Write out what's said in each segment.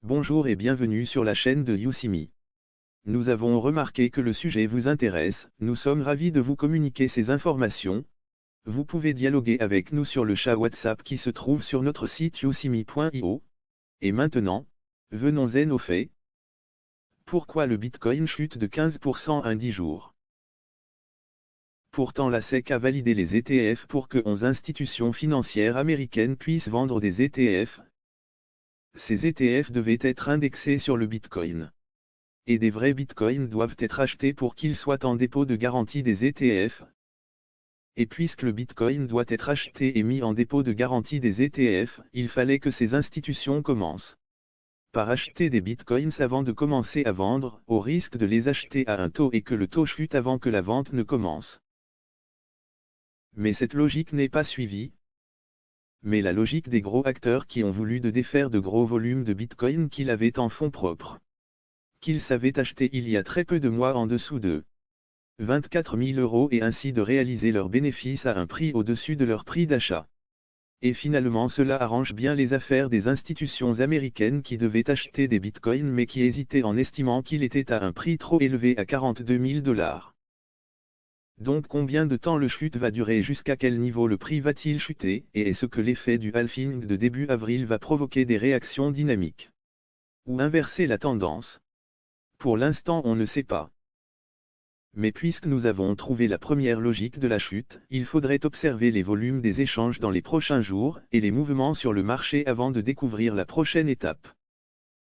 Bonjour et bienvenue sur la chaîne de Yousimi. Nous avons remarqué que le sujet vous intéresse, nous sommes ravis de vous communiquer ces informations. Vous pouvez dialoguer avec nous sur le chat WhatsApp qui se trouve sur notre site yousimi.io. Et maintenant, venons-en aux faits. Pourquoi le Bitcoin chute de 15% en 10 jours? Pourtant la SEC a validé les ETF pour que 11 institutions financières américaines puissent vendre des ETF. Ces ETF devaient être indexés sur le Bitcoin. Et des vrais Bitcoins doivent être achetés pour qu'ils soient en dépôt de garantie des ETF. Et puisque le Bitcoin doit être acheté et mis en dépôt de garantie des ETF, il fallait que ces institutions commencent par acheter des Bitcoins avant de commencer à vendre, au risque de les acheter à un taux et que le taux chute avant que la vente ne commence. Mais cette logique n'est pas suivie. Mais la logique des gros acteurs qui ont voulu défaire de gros volumes de Bitcoin qu'ils avaient en fonds propres, qu'ils savaient acheter il y a très peu de mois en dessous de 24 000 € et ainsi de réaliser leurs bénéfices à un prix au-dessus de leur prix d'achat. Et finalement cela arrange bien les affaires des institutions américaines qui devaient acheter des bitcoins mais qui hésitaient en estimant qu'il était à un prix trop élevé à 42 000 $. Donc combien de temps le chute va durer, jusqu'à quel niveau le prix va-t-il chuter, et est-ce que l'effet du halving de début avril va provoquer des réactions dynamiques ou inverser la tendance? Pour l'instant on ne sait pas. Mais puisque nous avons trouvé la première logique de la chute, il faudrait observer les volumes des échanges dans les prochains jours, et les mouvements sur le marché avant de découvrir la prochaine étape.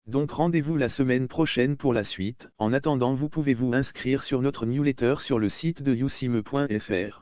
Donc rendez-vous la semaine prochaine pour la suite. En attendant, vous pouvez vous inscrire sur notre newsletter sur le site de yousime.fr.